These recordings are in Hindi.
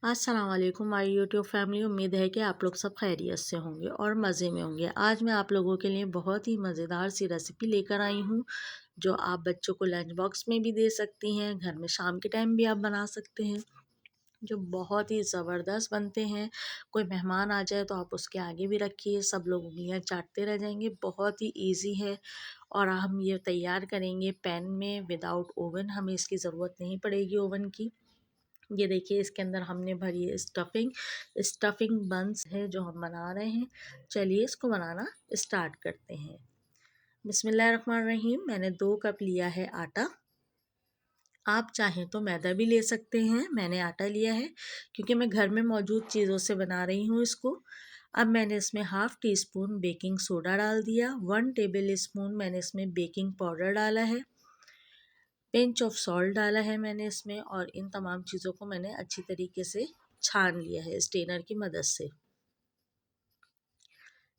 अस्सलाम वालेकुम माय यूट्यूब फैमिली। उम्मीद है कि आप लोग सब खैरियत से होंगे और मज़े में होंगे। आज मैं आप लोगों के लिए बहुत ही मज़ेदार सी रेसिपी लेकर आई हूँ जो आप बच्चों को लंच बॉक्स में भी दे सकती हैं, घर में शाम के टाइम भी आप बना सकते हैं, जो बहुत ही ज़बरदस्त बनते हैं। कोई मेहमान आ जाए तो आप उसके आगे भी रखिए, सब लोग उंगलियां चाटते रह जाएंगे। बहुत ही इजी है और हम ये तैयार करेंगे पैन में विदाउट ओवन। हमें इसकी ज़रूरत नहीं पड़ेगी ओवन की। ये देखिए इसके अंदर हमने भरी है स्टफिंग बंस है जो हम बना रहे हैं। चलिए इसको बनाना स्टार्ट करते हैं। बिस्मिल्लाहिर्रहमानिर्रहीम। मैंने 2 कप लिया है आटा। आप चाहें तो मैदा भी ले सकते हैं, मैंने आटा लिया है क्योंकि मैं घर में मौजूद चीज़ों से बना रही हूँ इसको। अब मैंने इसमें half tea spoon baking soda डाल दिया, 1 टेबल स्पून मैंने इसमें बेकिंग पाउडर डाला है, पिंच ऑफ सॉल्ट डाला है मैंने इसमें, और इन तमाम चीज़ों को मैंने अच्छी तरीके से छान लिया है स्टेनर की मदद से।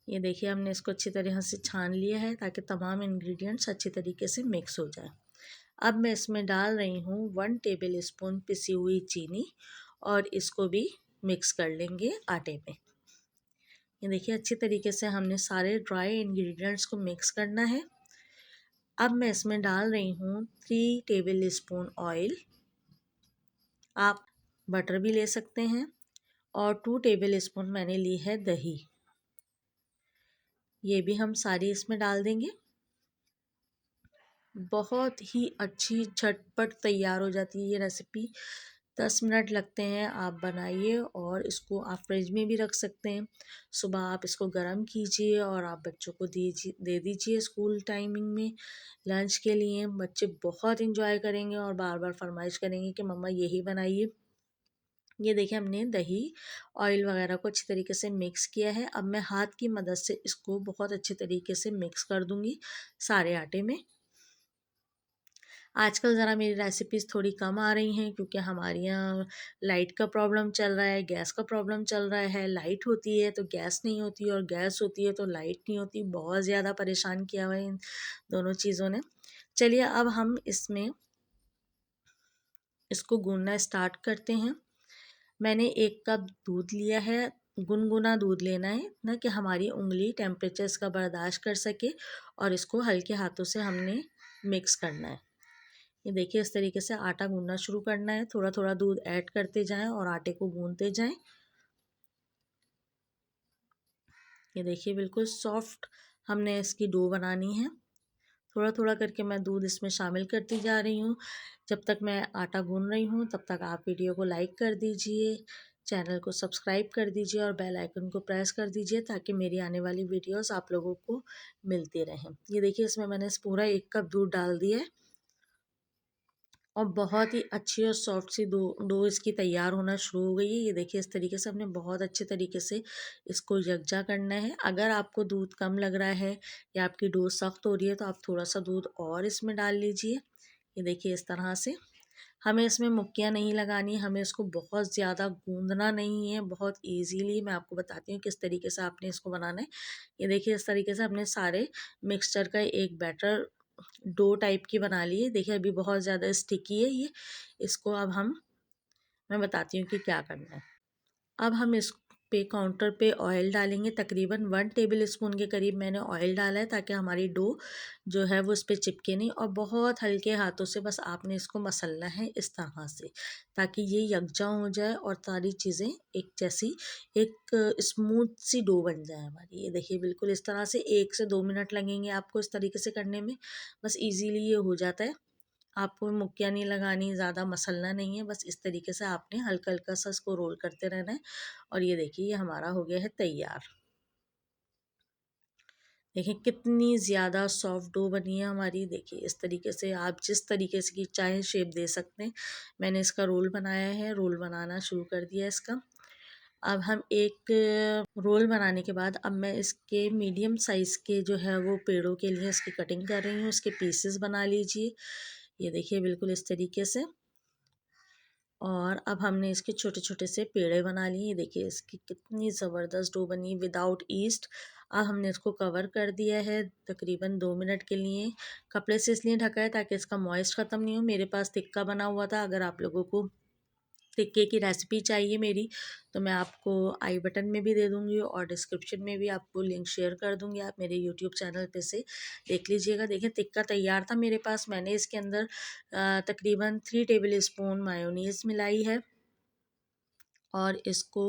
ये देखिए हमने इसको अच्छी तरह से छान लिया है ताकि तमाम इंग्रेडिएंट्स अच्छी तरीके से मिक्स हो जाए। अब मैं इसमें डाल रही हूँ 1 टेबल स्पून पिसी हुई चीनी और इसको भी मिक्स कर लेंगे आटे में। ये देखिए अच्छी तरीके से हमने सारे ड्राई इंग्रेडिएंट्स को मिक्स करना है। अब मैं इसमें डाल रही हूँ 3 टेबल स्पून ऑयल। आप बटर भी ले सकते हैं। और 2 टेबल स्पून मैंने ली है दही, ये भी हम सारी इसमें डाल देंगे। बहुत ही अच्छी झटपट तैयार हो जाती है ये रेसिपी। 10 मिनट लगते हैं। आप बनाइए और इसको आप फ्रिज में भी रख सकते हैं। सुबह आप इसको गर्म कीजिए और आप बच्चों को दे दीजिए स्कूल टाइमिंग में लंच के लिए। बच्चे बहुत इंजॉय करेंगे और बार बार फरमाइश करेंगे कि मम्मा यही बनाइए। ये देखिए हमने दही ऑयल वगैरह को अच्छी तरीके से मिक्स किया है। अब मैं हाथ की मदद से इसको बहुत अच्छे तरीके से मिक्स कर दूंगी सारे आटे में। आजकल ज़रा मेरी रेसिपीज़ थोड़ी कम आ रही हैं क्योंकि हमारे यहाँ लाइट का प्रॉब्लम चल रहा है, गैस का प्रॉब्लम चल रहा है। लाइट होती है तो गैस नहीं होती और गैस होती है तो लाइट नहीं होती। बहुत ज़्यादा परेशान किया हुआ है इन दोनों चीज़ों ने। चलिए अब हम इसको गूंदना स्टार्ट करते हैं। मैंने 1 कप दूध लिया है। गुनगुना दूध लेना है ना कि हमारी उंगली टेम्परेचर इसका बर्दाश्त कर सके, और इसको हल्के हाथों से हमने मिक्स करना है। ये देखिए इस तरीके से आटा गूंदना शुरू करना है। थोड़ा थोड़ा दूध ऐड करते जाएं और आटे को गूंदते जाएं। ये देखिए बिल्कुल सॉफ्ट हमने इसकी डो बनानी है। थोड़ा थोड़ा करके मैं दूध इसमें शामिल करती जा रही हूँ। जब तक मैं आटा गूंद रही हूँ तब तक आप वीडियो को लाइक कर दीजिए, चैनल को सब्सक्राइब कर दीजिए और बेल आइकन को प्रेस कर दीजिए ताकि मेरी आने वाली वीडियोस आप लोगों को मिलती रहें। ये देखिए इसमें मैंने पूरा 1 कप दूध डाल दिया है और बहुत ही अच्छी और सॉफ्ट सी डो इसकी तैयार होना शुरू हो गई है। ये देखिए इस तरीके से हमने बहुत अच्छे तरीके से इसको यकजा करना है। अगर आपको दूध कम लग रहा है या आपकी डो सख्त हो रही है तो आप थोड़ा सा दूध और इसमें डाल लीजिए। ये देखिए इस तरह से हमें इसमें मुक्कियाँ नहीं लगानी, हमें इसको बहुत ज़्यादा गूंदना नहीं है। बहुत ईजीली मैं आपको बताती हूँ किस तरीके से आपने इसको बनाना है। ये देखिए इस तरीके से हमने सारे मिक्सचर का एक बैटर डो टाइप की बना ली है। देखिए अभी बहुत ज़्यादा स्टिकी है ये। इसको अब मैं बताती हूँ कि क्या करना है। अब हम इस पे काउंटर पे ऑयल डालेंगे। तकरीबन 1 टेबल स्पून के करीब मैंने ऑयल डाला है ताकि हमारी डो जो है वो इस पर चिपके नहीं, और बहुत हल्के हाथों से बस आपने इसको मसलना है इस तरह से ताकि ये यकजा हो जाए और सारी चीज़ें एक जैसी एक स्मूथ सी डो बन जाए हमारी। ये देखिए बिल्कुल इस तरह से 1 से 2 मिनट लगेंगे आपको इस तरीके से करने में। बस इजीली ये हो जाता है। आपको मुक्कियाँ नहीं लगानी, ज़्यादा मसलना नहीं है। बस इस तरीके से आपने हल्का हल्का सा इसको रोल करते रहना है। और ये देखिए ये हमारा हो गया है तैयार। देखिए कितनी ज़्यादा सॉफ्ट डो बनी है हमारी। देखिए इस तरीके से आप जिस तरीके से की चाहे शेप दे सकते हैं। मैंने इसका रोल बनाया है, रोल बनाना शुरू कर दिया इसका। अब हम एक रोल बनाने के बाद अब मैं इसके मीडियम साइज़ के जो है वो पेड़ों के लिए इसकी कटिंग कर रही हूँ। इसके पीसेस बना लीजिए। ये देखिए बिल्कुल इस तरीके से। और अब हमने इसके छोटे छोटे से पेड़े बना लिए। देखिए इसकी कितनी ज़बरदस्त डो बनी विदाउट ईस्ट। अब हमने इसको कवर कर दिया है तकरीबन 2 मिनट के लिए। कपड़े से इसलिए ढका है ताकि इसका मॉइस्ट ख़त्म नहीं हो। मेरे पास तिक्का बना हुआ था। अगर आप लोगों को टिक्के की रेसिपी चाहिए मेरी तो मैं आपको आई बटन में भी दे दूँगी और डिस्क्रिप्शन में भी आपको लिंक शेयर कर दूँगी। आप मेरे यूट्यूब चैनल पे से देख लीजिएगा। देखिए टिक्का तैयार था मेरे पास। मैंने इसके अंदर तकरीबन 3 टेबल स्पून मायोनीज़ मिलाई है और इसको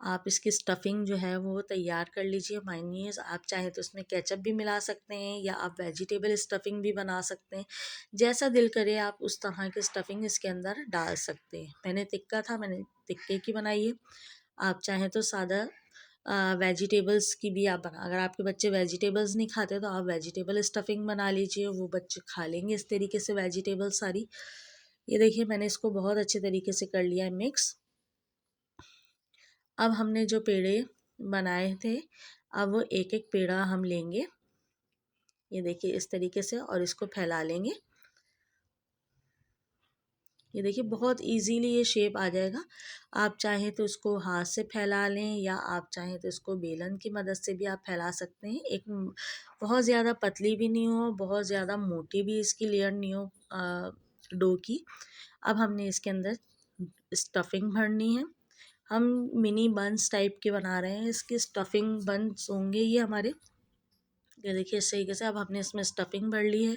आप इसकी स्टफ़िंग जो है वो तैयार कर लीजिए। मायोनीज़ आप चाहें तो उसमें केचप भी मिला सकते हैं या आप वेजिटेबल स्टफ़िंग भी बना सकते हैं। जैसा दिल करे आप उस तरह की स्टफ़िंग इसके अंदर डाल सकते हैं। मैंने टिक्का था, मैंने टिक्के की बनाई है। आप चाहें तो सादा वेजिटेबल्स की भी आप बना, अगर आपके बच्चे वेजिटेबल्स नहीं खाते तो आप वेजिटेबल स्टफ़िंग बना लीजिए, वो बच्चे खा लेंगे इस तरीके से वेजिटेबल सारी। ये देखिए मैंने इसको बहुत अच्छे तरीके से कर लिया है मिक्स। अब हमने जो पेड़े बनाए थे, अब वो एक-एक पेड़ा हम लेंगे, ये देखिए इस तरीके से, और इसको फैला लेंगे। ये देखिए बहुत इजीली ये शेप आ जाएगा। आप चाहें तो इसको हाथ से फैला लें या आप चाहें तो इसको बेलन की मदद से भी आप फैला सकते हैं। एक बहुत ज़्यादा पतली भी नहीं हो, बहुत ज़्यादा मोटी भी इसकी लेयर नहीं हो डो की। अब हमने इसके अंदर स्टफिंग भरनी है। हम मिनी बन्स टाइप के बना रहे हैं, इसके स्टफिंग बन्स होंगे ये हमारे। ये देखिए इस तरीके से अब हमने इसमें स्टफिंग भर ली है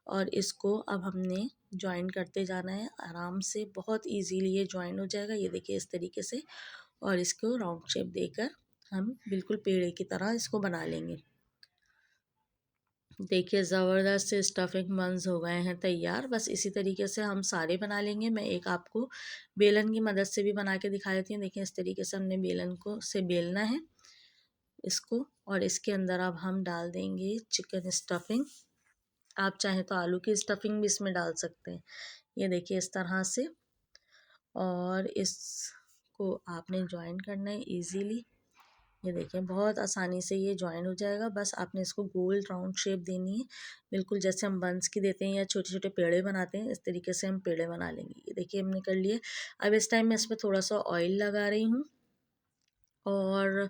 और इसको अब हमने जॉइन करते जाना है आराम से। बहुत इजीली ये जॉइन हो जाएगा। ये देखिए इस तरीके से, और इसको राउंड शेप देकर हम बिल्कुल पेड़े की तरह इसको बना लेंगे। देखिए ज़बरदस्त से स्टफिंग बन्स हो गए हैं तैयार। बस इसी तरीके से हम सारे बना लेंगे। मैं एक आपको बेलन की मदद से भी बना के दिखा देती हूँ। देखिए इस तरीके से हमने बेलन को से बेलना है इसको, और इसके अंदर अब हम डाल देंगे चिकन स्टफिंग। आप चाहें तो आलू की स्टफिंग भी इसमें डाल सकते हैं। ये देखिए इस तरह से, और इसको आपने जॉइन करना है इजीली। ये देखिए बहुत आसानी से ये जॉइन हो जाएगा। बस आपने इसको गोल राउंड शेप देनी है, बिल्कुल जैसे हम बंस की देते हैं या छोटे छोटे पेड़े बनाते हैं, इस तरीके से हम पेड़े बना लेंगे। ये देखिए हमने कर लिए। अब इस टाइम मैं इसमें थोड़ा सा ऑयल लगा रही हूँ और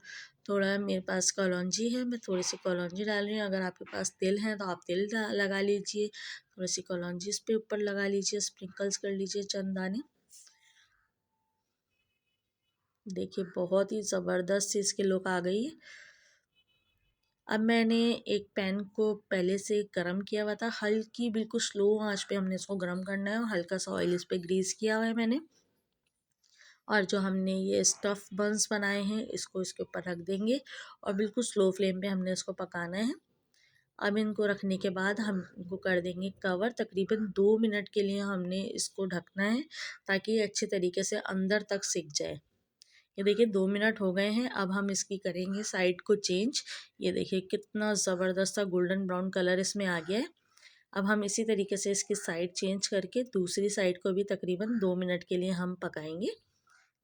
थोड़ा मेरे पास कलौंजी है, मैं थोड़ी सी कलौंजी डाल रही हूँ। अगर आपके पास तिल है तो आप तिल लगा लीजिए, थोड़ी सी कलौंजी इस पे ऊपर लगा लीजिए, स्प्रिंकल्स कर लीजिए चंद दाने। देखिए बहुत ही ज़बरदस्त सी इसकी लुक आ गई है। अब मैंने एक पैन को पहले से गरम किया हुआ था, हल्की बिल्कुल स्लो आंच पे हमने इसको गरम करना है और हल्का सा ऑयल इस पे ग्रीस किया हुआ है मैंने। और जो हमने ये स्टफ़ बन्स बनाए हैं इसको इसके ऊपर रख देंगे और बिल्कुल स्लो फ्लेम पे हमने इसको पकाना है। अब इनको रखने के बाद हम इनको कर देंगे कवर। तकरीबन 2 मिनट के लिए हमने इसको ढकना है ताकि ये अच्छे तरीके से अंदर तक सिक जाए। ये देखिए 2 मिनट हो गए हैं। अब हम इसकी करेंगे साइड को चेंज। ये देखिए कितना ज़बरदस्त सा गोल्डन ब्राउन कलर इसमें आ गया है। अब हम इसी तरीके से इसकी साइड चेंज करके दूसरी साइड को भी तकरीबन 2 मिनट के लिए हम पकाएंगे।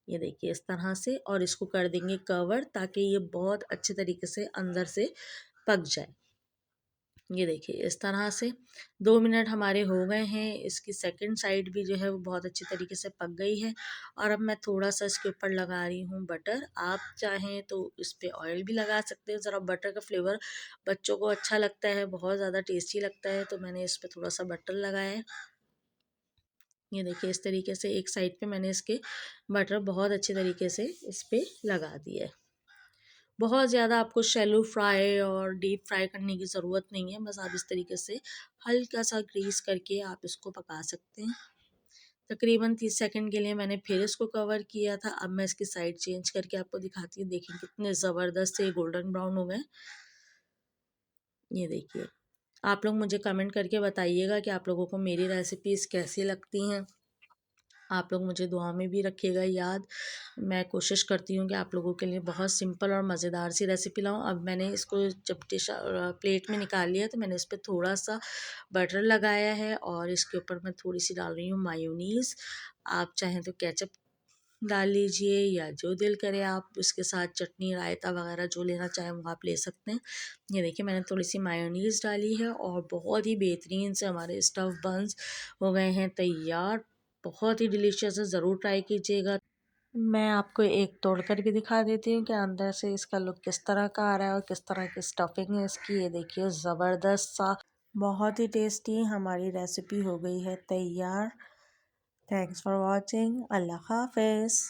ये देखिए इस तरह से, और इसको कर देंगे कवर ताकि ये बहुत अच्छे तरीके से अंदर से पक जाए। ये देखिए इस तरह से 2 मिनट हमारे हो गए हैं। इसकी सेकंड साइड भी जो है वो बहुत अच्छी तरीके से पक गई है। और अब मैं थोड़ा सा इसके ऊपर लगा रही हूँ बटर। आप चाहें तो इस पे ऑयल भी लगा सकते हैं। ज़रा बटर का फ्लेवर बच्चों को अच्छा लगता है, बहुत ज़्यादा टेस्टी लगता है, तो मैंने इस पर थोड़ा सा बटर लगाया है। ये देखिए इस तरीके से एक साइड पे मैंने इसके बटर बहुत अच्छे तरीके से इस पर लगा दिया है। बहुत ज़्यादा आपको शैलो फ्राई और डीप फ्राई करने की ज़रूरत नहीं है। बस आप इस तरीके से हल्का सा ग्रीस करके आप इसको पका सकते हैं। तकरीबन 30 सेकंड के लिए मैंने फिर इसको कवर किया था। अब मैं इसकी साइड चेंज करके आपको दिखाती हूँ। देखिए कितने ज़बरदस्त से गोल्डन ब्राउन हो गए। ये देखिए, आप लोग मुझे कमेंट करके बताइएगा कि आप लोगों को मेरी रेसिपीज़ कैसी लगती हैं। आप लोग मुझे दुआ में भी रखिएगा याद। मैं कोशिश करती हूँ कि आप लोगों के लिए बहुत सिंपल और मज़ेदार सी रेसिपी लाऊँ। अब मैंने इसको जब प्लेट में निकाल लिया तो मैंने इस पर थोड़ा सा बटर लगाया है और इसके ऊपर मैं थोड़ी सी डाल रही हूँ मायोनीज़। आप चाहें तो केचप डाल लीजिए या जो दिल करे आप इसके साथ चटनी रायता वगैरह जो लेना चाहें वो आप ले सकते हैं। ये देखिए मैंने थोड़ी सी मायोनीज़ डाली है और बहुत ही बेहतरीन से हमारे स्टफ़ बन्स हो गए हैं तैयार। बहुत ही डिलीशियस है, ज़रूर ट्राई कीजिएगा। मैं आपको एक तोड़ कर भी दिखा देती हूँ कि अंदर से इसका लुक किस तरह का आ रहा है और किस तरह की स्टफिंग है इसकी। ये देखिए ज़बरदस्त सा, बहुत ही टेस्टी हमारी रेसिपी हो गई है तैयार। Thanks for watching. अल्लाह हाफ़िज़।